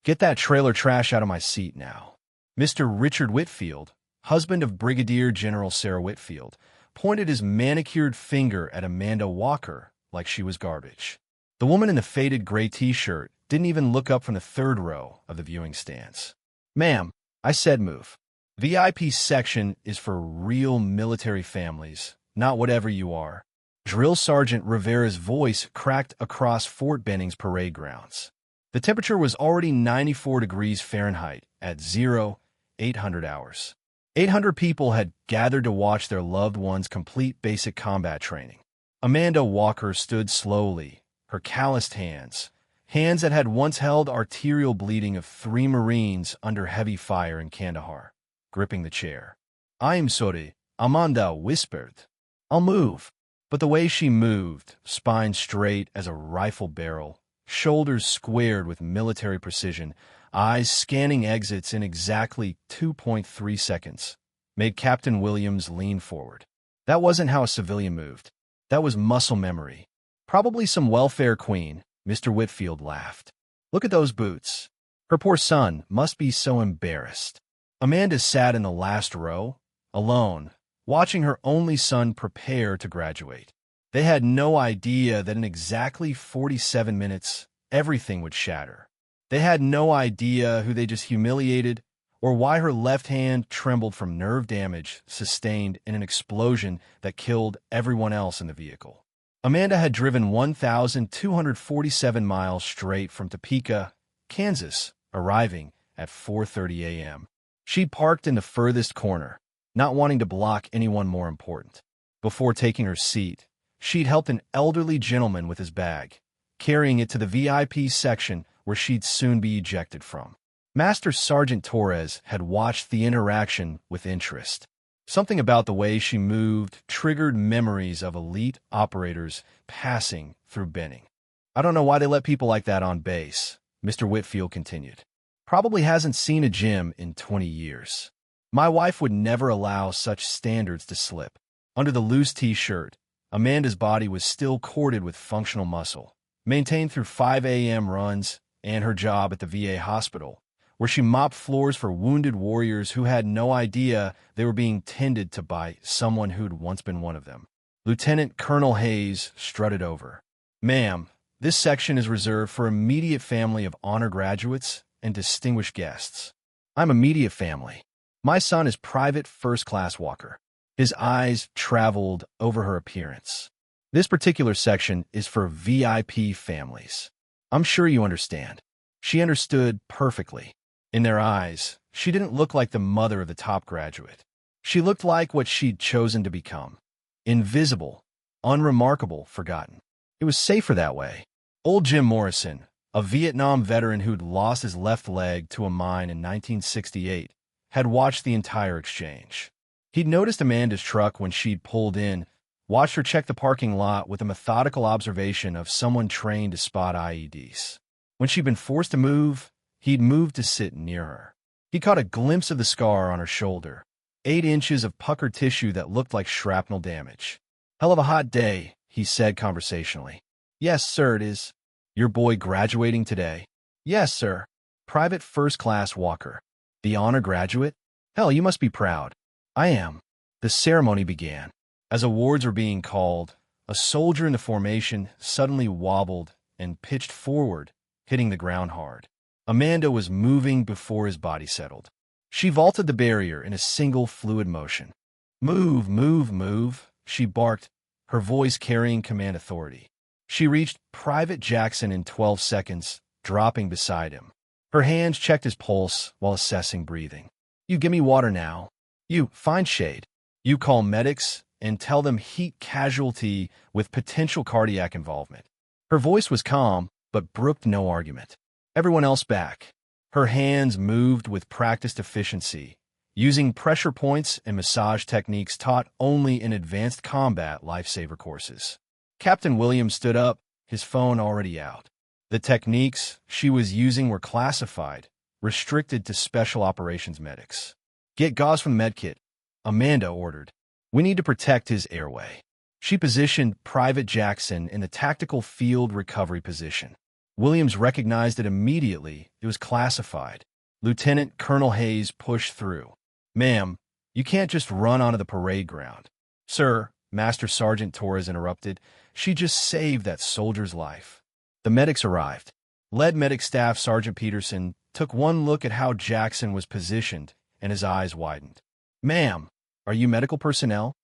Get that trailer trash out of my seat now. Mr. Richard Whitfield, husband of Brigadier General Sarah Whitfield, pointed his manicured finger at Amanda Walker like she was garbage. The woman in the faded gray t-shirt didn't even look up from the third row of the viewing stands. "Ma'am," I said, "move. VIP section is for real military families, not whatever you are." Drill Sergeant Rivera's voice cracked across Fort Benning's parade grounds. The temperature was already 94 degrees Fahrenheit at 0800 hours. 800 people had gathered to watch their loved ones complete basic combat training. Amanda Walker stood slowly, her calloused hands that had once held arterial bleeding of 3 Marines under heavy fire in Kandahar, gripping the chair. "I'm sorry," Amanda whispered. "I'll move." But the way she moved, spine straight as a rifle barrel, shoulders squared with military precision, eyes scanning exits in exactly 2.3 seconds, made Captain Williams lean forward. That wasn't how a civilian moved. That was muscle memory. "Probably some welfare queen," Mr. Whitfield laughed. "Look at those boots. Her poor son must be so embarrassed." Amanda sat in the last row, alone, watching her only son prepare to graduate. They had no idea that in exactly 47 minutes, everything would shatter. They had no idea who they just humiliated or why her left hand trembled from nerve damage sustained in an explosion that killed everyone else in the vehicle. Amanda had driven 1,247 miles straight from Topeka, Kansas, arriving at 4:30 a.m. She parked in the furthest corner, not wanting to block anyone more important. Before taking her seat, she'd helped an elderly gentleman with his bag, carrying it to the VIP section where she'd soon be ejected from. Master Sergeant Torres had watched the interaction with interest. Something about the way she moved triggered memories of elite operators passing through Benning. "I don't know why they let people like that on base," Mr. Whitfield continued. "Probably hasn't seen a gym in 20 years. My wife would never allow such standards to slip." Under the loose t-shirt, Amanda's body was still corded with functional muscle, maintained through 5 a.m. runs and her job at the VA hospital, where she mopped floors for wounded warriors who had no idea they were being tended to by someone who'd once been one of them. Lieutenant Colonel Hayes strutted over. "Ma'am, this section is reserved for immediate family of honor graduates and distinguished guests." "I'm immediate family. My son is Private First Class Walker." His eyes traveled over her appearance. "This particular section is for VIP families. I'm sure you understand." She understood perfectly. In their eyes, she didn't look like the mother of the top graduate. She looked like what she'd chosen to become. Invisible, unremarkable, forgotten. It was safer that way. Old Jim Morrison, a Vietnam veteran who'd lost his left leg to a mine in 1968, had watched the entire exchange. He'd noticed Amanda's truck when she'd pulled in, watched her check the parking lot with a methodical observation of someone trained to spot IEDs. When she'd been forced to move, he'd moved to sit near her. He caught a glimpse of the scar on her shoulder, 8 inches of puckered tissue that looked like shrapnel damage. "Hell of a hot day," he said conversationally. "Yes, sir, it is." "Your boy graduating today?" "Yes, sir. Private First Class Walker." "The honor graduate? Hell, you must be proud." "I am." The ceremony began. As awards were being called, a soldier in the formation suddenly wobbled and pitched forward, hitting the ground hard. Amanda was moving before his body settled. She vaulted the barrier in a single fluid motion. "Move, move, move," she barked, her voice carrying command authority. She reached Private Jackson in 12 seconds, dropping beside him. Her hands checked his pulse while assessing breathing. "You give me water now. You, find shade. You call medics and tell them heat casualty with potential cardiac involvement." Her voice was calm, but brooked no argument. Everyone else back. Her hands moved with practiced efficiency, using pressure points and massage techniques taught only in advanced combat lifesaver courses. Captain Williams stood up, his phone already out. The techniques she was using were classified, restricted to special operations medics. "Get gauze from the medkit," Amanda ordered. "We need to protect his airway." She positioned Private Jackson in the tactical field recovery position. Williams recognized it immediately. It was classified. Lieutenant Colonel Hayes pushed through. "Ma'am, you can't just run onto the parade ground." "Sir," Master Sergeant Torres interrupted, "she just saved that soldier's life." The medics arrived. Lead Medic Staff Sergeant Peterson took one look at how Jackson was positioned, and his eyes widened. "Ma'am, are you medical personnel?"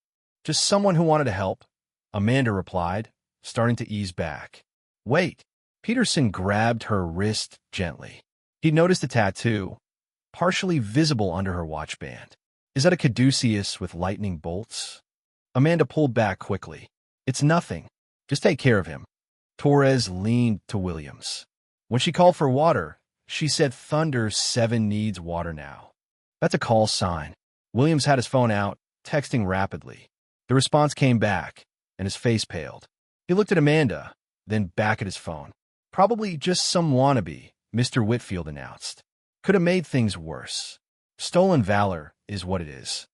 "Just someone who wanted to help," Amanda replied, starting to ease back. "Wait." Peterson grabbed her wrist gently. He noticed a tattoo, partially visible under her watch band. "Is that a caduceus with lightning bolts?" Amanda pulled back quickly. "It's nothing. Just take care of him." Torres leaned to Williams. When she called for water, she said Thunder 7 needs water now. That's a call sign. Williams had his phone out, texting rapidly. The response came back, and his face paled. He looked at Amanda, then back at his phone. "Probably just some wannabe," Mr. Whitfield announced. "Could have made things worse. Stolen valor is what it is."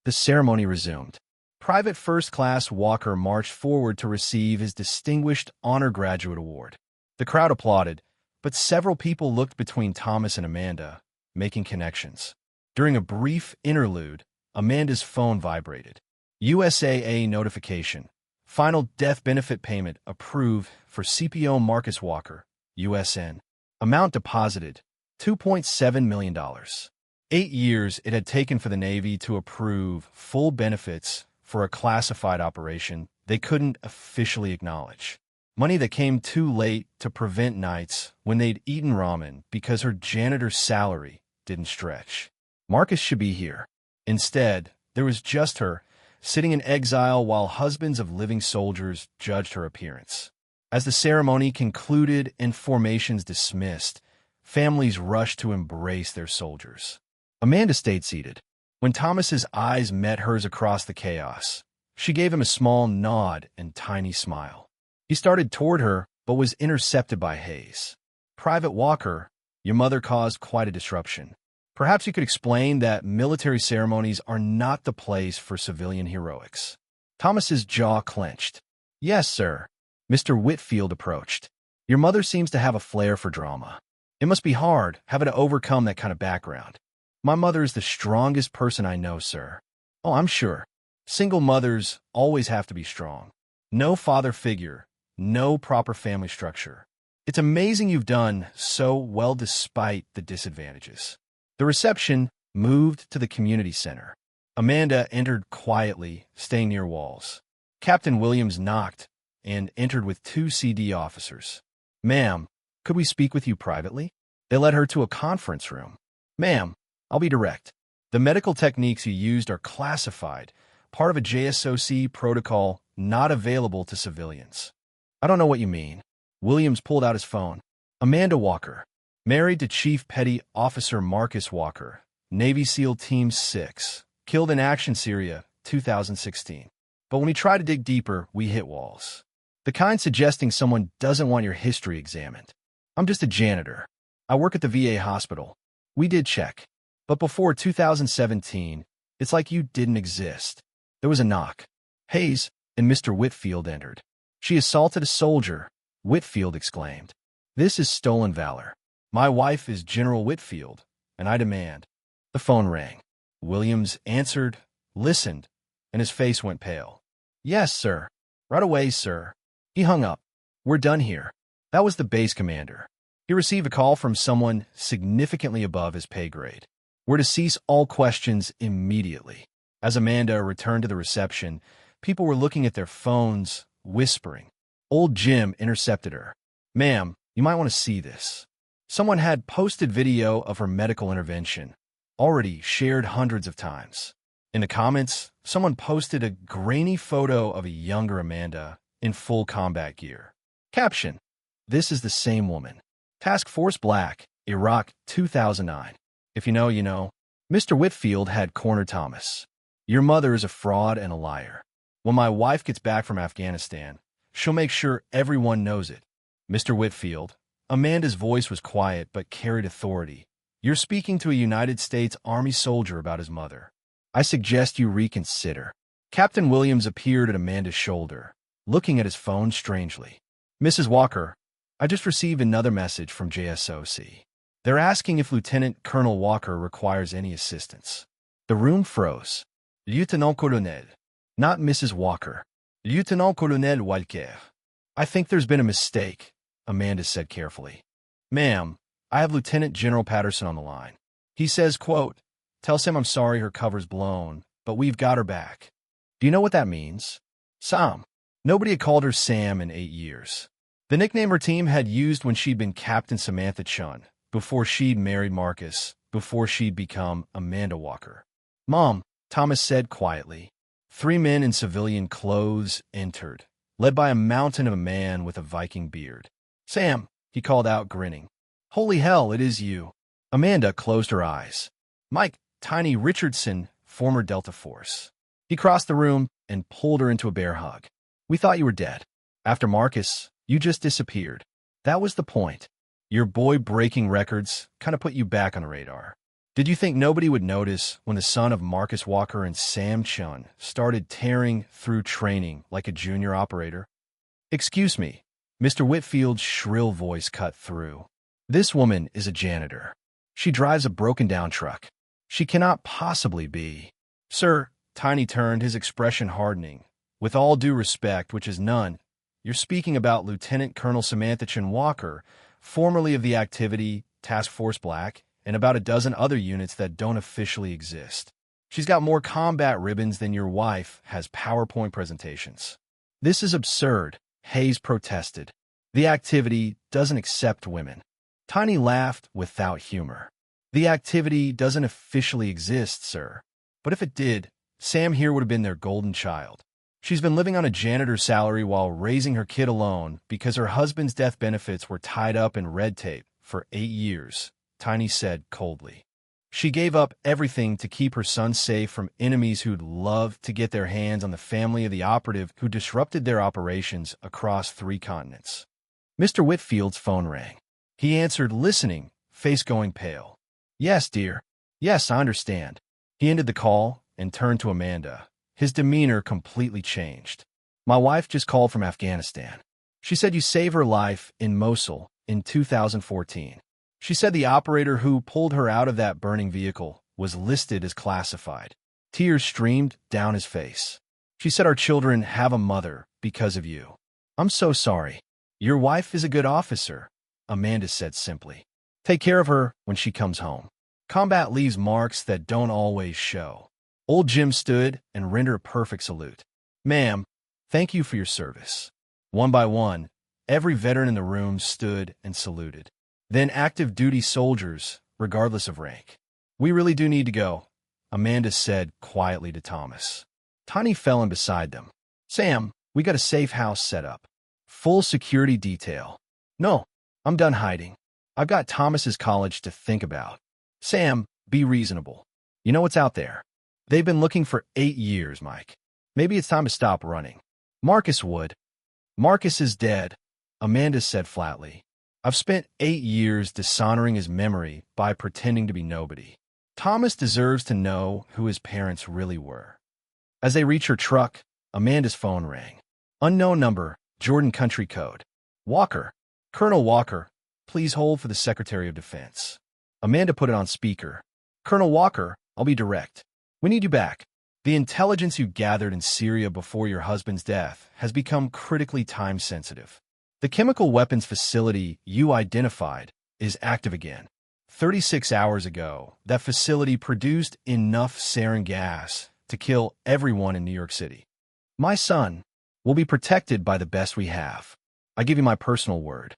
The ceremony resumed. Private First Class Walker marched forward to receive his Distinguished Honor Graduate Award. The crowd applauded, but several people looked between Thomas and Amanda, making connections. During a brief interlude, Amanda's phone vibrated. USAA notification. Final death benefit payment approved for CPO Marcus Walker, USN. Amount deposited, $2.7 million. 8 years it had taken for the Navy to approve full benefits for a classified operation they couldn't officially acknowledge. Money that came too late to prevent nights when they'd eaten ramen because her janitor's salary didn't stretch. Marcus should be here. Instead, there was just her, sitting in exile while husbands of living soldiers judged her appearance. As the ceremony concluded and formations dismissed, families rushed to embrace their soldiers. Amanda stayed seated. When Thomas's eyes met hers across the chaos, she gave him a small nod and tiny smile. He started toward her, but was intercepted by Hayes. "Private Walker, your mother caused quite a disruption. Perhaps you could explain that military ceremonies are not the place for civilian heroics." Thomas's jaw clenched. "Yes, sir." Mr. Whitfield approached. "Your mother seems to have a flair for drama. It must be hard having to overcome that kind of background." "My mother is the strongest person I know, sir." "Oh, I'm sure. Single mothers always have to be strong. No father figure, no proper family structure. It's amazing you've done so well despite the disadvantages." The reception moved to the community center. Amanda entered quietly, staying near walls. Captain Williams knocked and entered with 2 CD officers. "Ma'am, could we speak with you privately?" They led her to a conference room. "Ma'am, I'll be direct. The medical techniques you used are classified, part of a JSOC protocol not available to civilians." "I don't know what you mean." Williams pulled out his phone. "Amanda Walker, married to Chief Petty Officer Marcus Walker, Navy SEAL Team 6, killed in action Syria, 2016. But when we try to dig deeper, we hit walls. The kind suggesting someone doesn't want your history examined. I'm just a janitor. I work at the VA hospital. We did check. But before 2017, it's like you didn't exist." There was a knock. Hayes and Mr. Whitfield entered. "She assaulted a soldier," Whitfield exclaimed. "This is stolen valor. My wife is General Whitfield, and I demand." The phone rang. Williams answered, listened, and his face went pale. "Yes, sir. Right away, sir." He hung up. "We're done here." That was the base commander. He received a call from someone significantly above his pay grade. "We're to cease all questions immediately." As Amanda returned to the reception, people were looking at their phones, whispering. Old Jim intercepted her. "Ma'am, you might want to see this." Someone had posted video of her medical intervention, already shared hundreds of times. In the comments, someone posted a grainy photo of a younger Amanda in full combat gear. Caption: "This is the same woman. Task Force Black, Iraq 2009. If you know, you know." Mr. Whitfield had cornered Thomas. "Your mother is a fraud and a liar. When my wife gets back from Afghanistan, she'll make sure everyone knows it." Mr. Whitfield, Amanda's voice was quiet but carried authority. "You're speaking to a United States Army soldier about his mother. I suggest you reconsider." Captain Williams appeared at Amanda's shoulder, looking at his phone strangely. "Mrs. Walker, I just received another message from JSOC. They're asking if Lieutenant Colonel Walker requires any assistance. The room froze. Lieutenant Colonel. Not Mrs. Walker. Lieutenant Colonel Walker. I think there's been a mistake, Amanda said carefully. Ma'am, I have Lieutenant General Patterson on the line. He says, quote, tell Sam I'm sorry her cover's blown, but we've got her back. Do you know what that means? Sam. Nobody had called her Sam in 8 years. The nickname her team had used when she'd been Captain Samantha Chun, before she'd married Marcus, before she'd become Amanda Walker. Mom, Thomas said quietly. 3 men in civilian clothes entered, led by a mountain of a man with a Viking beard. Sam, he called out, grinning. Holy hell, it is you. Amanda closed her eyes. Mike, Tiny Richardson, former Delta Force. He crossed the room and pulled her into a bear hug. We thought you were dead. After Marcus, you just disappeared. That was the point. Your boy breaking records kind of put you back on the radar. Did you think nobody would notice when the son of Marcus Walker and Sam Chun started tearing through training like a junior operator? Excuse me, Mr. Whitfield's shrill voice cut through. This woman is a janitor. She drives a broken-down truck. She cannot possibly be. Sir, Tiny turned, his expression hardening. With all due respect, which is none, you're speaking about Lieutenant Colonel Samantha Chun Walker, formerly of the Activity Task Force Black, and about a dozen other units that don't officially exist. She's got more combat ribbons than your wife has PowerPoint presentations. This is absurd, Hayes protested. The Activity doesn't accept women. Tiny laughed without humor. The Activity doesn't officially exist, sir. But if it did, Sam here would have been their golden child. She's been living on a janitor's salary while raising her kid alone because her husband's death benefits were tied up in red tape for 8 years, Tiny said coldly. She gave up everything to keep her son safe from enemies who'd love to get their hands on the family of the operative who disrupted their operations across 3 continents. Mr. Whitfield's phone rang. He answered, listening, face going pale. Yes, dear. Yes, I understand. He ended the call and turned to Amanda. His demeanor completely changed. My wife just called from Afghanistan. She said you saved her life in Mosul in 2014. She said the operator who pulled her out of that burning vehicle was listed as classified. Tears streamed down his face. She said our children have a mother because of you. I'm so sorry. Your wife is a good officer, Amanda said simply. Take care of her when she comes home. Combat leaves marks that don't always show. Old Jim stood and rendered a perfect salute. Ma'am, thank you for your service. One by one, every veteran in the room stood and saluted. Then active duty soldiers, regardless of rank. We really do need to go, Amanda said quietly to Thomas. Tiny fell in beside them. Sam, we got a safe house set up. Full security detail. No, I'm done hiding. I've got Thomas's college to think about. Sam, be reasonable. You know what's out there. They've been looking for 8 years, Mike. Maybe it's time to stop running. Marcus would. Marcus is dead, Amanda said flatly. I've spent 8 years dishonoring his memory by pretending to be nobody. Thomas deserves to know who his parents really were. As they reached her truck, Amanda's phone rang. Unknown number, Jordan Country Code. Walker. Colonel Walker, please hold for the Secretary of Defense. Amanda put it on speaker. Colonel Walker, I'll be direct. We need you back. The intelligence you gathered in Syria before your husband's death has become critically time-sensitive. The chemical weapons facility you identified is active again. 36 hours ago, that facility produced enough sarin gas to kill everyone in New York City. My son will be protected by the best we have. I give you my personal word.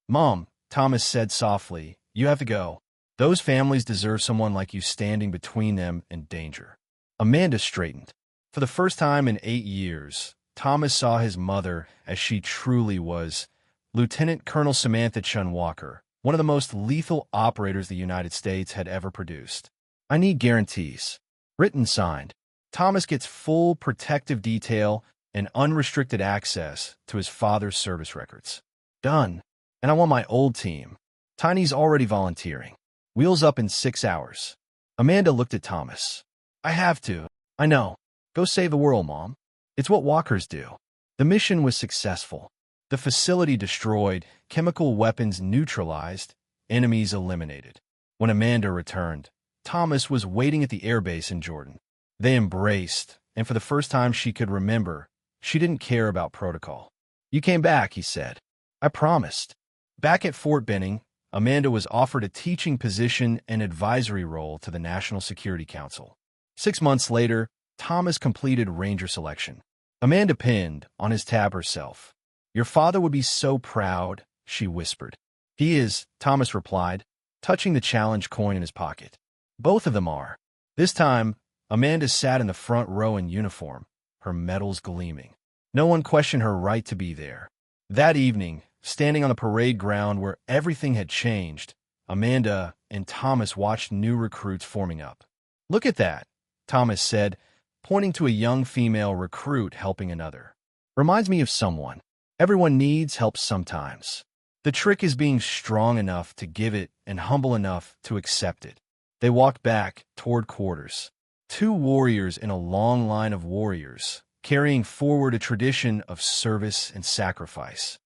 Mom, Thomas said softly, you have to go. Those families deserve someone like you standing between them and danger. Amanda straightened. For the first time in 8 years, Thomas saw his mother as she truly was, Lieutenant Colonel Samantha Chun Walker, one of the most lethal operators the United States had ever produced. I need guarantees. Written signed. Thomas gets full protective detail and unrestricted access to his father's service records. Done. And I want my old team. Tiny's already volunteering. Wheels up in 6 hours. Amanda looked at Thomas. I have to. I know. Go save the world, Mom. It's what walkers do. The mission was successful. The facility destroyed, chemical weapons neutralized, enemies eliminated. When Amanda returned, Thomas was waiting at the airbase in Jordan. They embraced, and for the first time she could remember, she didn't care about protocol. "You came back," he said. "I promised." Back at Fort Benning, Amanda was offered a teaching position and advisory role to the National Security Council. 6 months later, Thomas completed Ranger selection. Amanda pinned on his tab herself. "Your father would be so proud," she whispered. "He is," Thomas replied, touching the challenge coin in his pocket. "Both of them are." This time, Amanda sat in the front row in uniform, her medals gleaming. No one questioned her right to be there. That evening, standing on the parade ground where everything had changed, Amanda and Thomas watched new recruits forming up. "Look at that," Thomas said, pointing to a young female recruit helping another. "Reminds me of someone. Everyone needs help sometimes. The trick is being strong enough to give it and humble enough to accept it." They walked back toward quarters. Two warriors in a long line of warriors, carrying forward a tradition of service and sacrifice.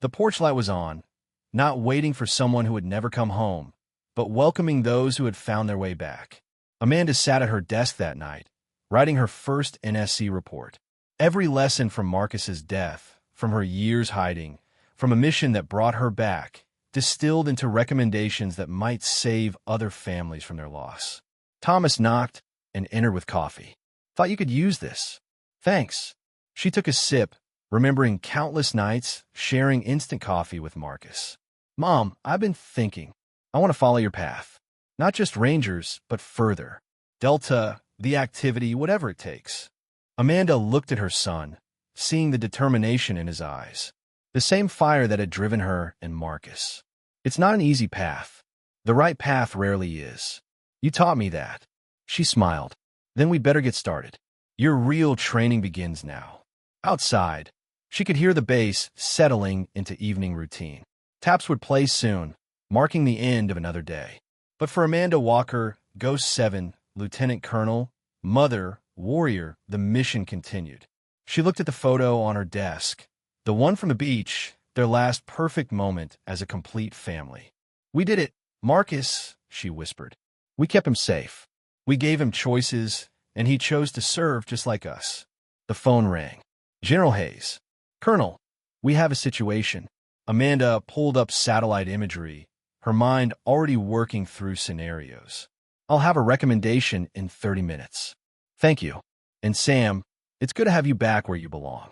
The porch light was on, not waiting for someone who had never come home, but welcoming those who had found their way back. Amanda sat at her desk that night, writing her first NSC report. Every lesson from Marcus's death, from her years hiding, from a mission that brought her back, distilled into recommendations that might save other families from their loss. Thomas knocked and entered with coffee. "Thought you could use this." "Thanks." She took a sip, remembering countless nights sharing instant coffee with Marcus. "Mom, I've been thinking. I want to follow your path. Not just Rangers, but further. Delta, the activity, whatever it takes." Amanda looked at her son, seeing the determination in his eyes. The same fire that had driven her and Marcus. "It's not an easy path. The right path rarely is. You taught me that." She smiled. "Then we'd better get started. Your real training begins now." Outside, she could hear the base settling into evening routine. Taps would play soon, marking the end of another day. But for Amanda Walker, Ghost 7, Lieutenant Colonel, Mother, Warrior, the mission continued. She looked at the photo on her desk, the one from the beach, their last perfect moment as a complete family. "We did it, Marcus," she whispered. "We kept him safe. We gave him choices, and he chose to serve just like us." The phone rang. "General Hayes." "Colonel, we have a situation." Amanda pulled up satellite imagery, her mind already working through scenarios. "I'll have a recommendation in 30 minutes. "Thank you. And Sam, it's good to have you back where you belong."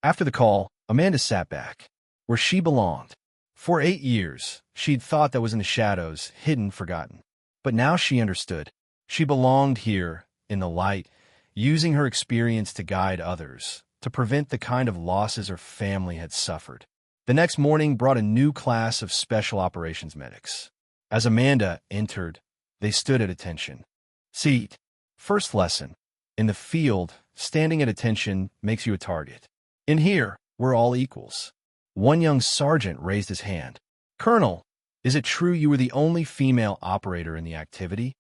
After the call, Amanda sat back, where she belonged. For 8 years, she'd thought that was in the shadows, hidden, forgotten. But now she understood. She belonged here, in the light, using her experience to guide others, to prevent the kind of losses her family had suffered. The next morning brought a new class of special operations medics. As Amanda entered, they stood at attention. "Seat. First lesson. In the field, standing at attention makes you a target. In here, we're all equals." One young sergeant raised his hand. "Colonel, is it true you were the only female operator in the activity?"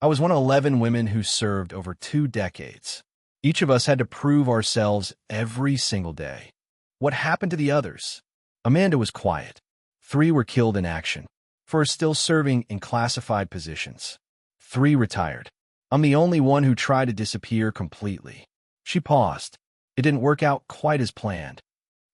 "I was one of 11 women who served over 2 decades. Each of us had to prove ourselves every single day." "What happened to the others?" Amanda was quiet. 3 were killed in action. 4 still serving in classified positions. 3 retired. I'm the only one who tried to disappear completely." She paused. "It didn't work out quite as planned."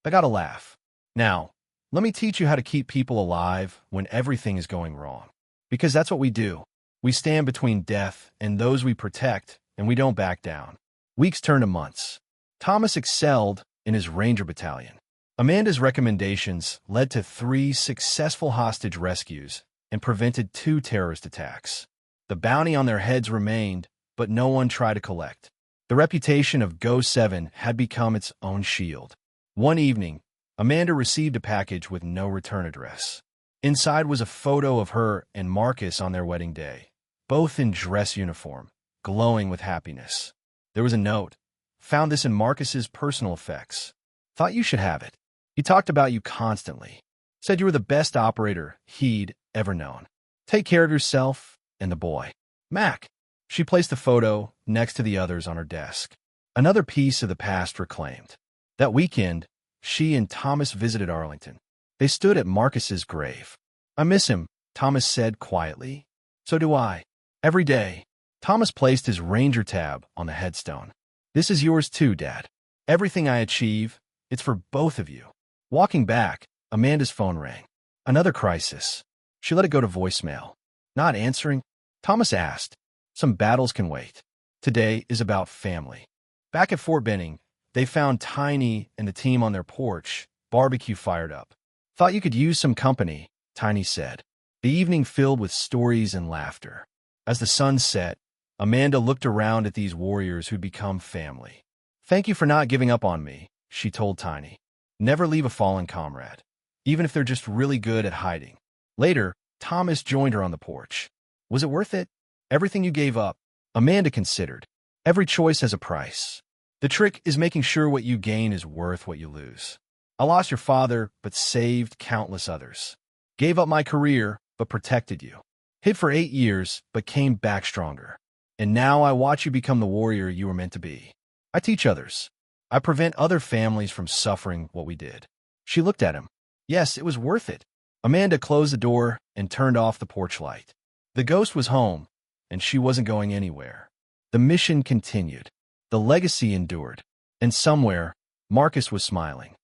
I got a laugh. "Now, let me teach you how to keep people alive when everything is going wrong. Because that's what we do. We stand between death and those we protect, and we don't back down." Weeks turned to months. Thomas excelled in his Ranger Battalion. Amanda's recommendations led to 3 successful hostage rescues and prevented 2 terrorist attacks. The bounty on their heads remained, but no one tried to collect. The reputation of Go 7 had become its own shield. One evening, Amanda received a package with no return address. Inside was a photo of her and Marcus on their wedding day, both in dress uniform, glowing with happiness. There was a note. "Found this in Marcus's personal effects. Thought you should have it. He talked about you constantly. Said you were the best operator he'd ever known. Take care of yourself and the boy. Mac." She placed the photo next to the others on her desk. Another piece of the past reclaimed. That weekend, she and Thomas visited Arlington. They stood at Marcus's grave. "I miss him," Thomas said quietly. "So do I. Every day." Thomas placed his ranger tab on the headstone. "This is yours too, Dad. Everything I achieve, it's for both of you." Walking back, Amanda's phone rang. Another crisis. She let it go to voicemail. Not answering, Thomas asked, "Some battles can wait. Today is about family." Back at Fort Benning, they found Tiny and the team on their porch, barbecue fired up. "Thought you could use some company," Tiny said. The evening filled with stories and laughter. As the sun set, Amanda looked around at these warriors who'd become family. "Thank you for not giving up on me," she told Tiny. "Never leave a fallen comrade, even if they're just really good at hiding." Later, Thomas joined her on the porch. "Was it worth it? Everything you gave up?" Amanda considered. "Every choice has a price. The trick is making sure what you gain is worth what you lose. I lost your father, but saved countless others. Gave up my career, but protected you. Hid for 8 years, but came back stronger. And now I watch you become the warrior you were meant to be. I teach others. I prevent other families from suffering what we did." She looked at him. Yes, it was worth it. Amanda closed the door and turned off the porch light. The ghost was home, and she wasn't going anywhere. The mission continued. The legacy endured. And somewhere, Marcus was smiling.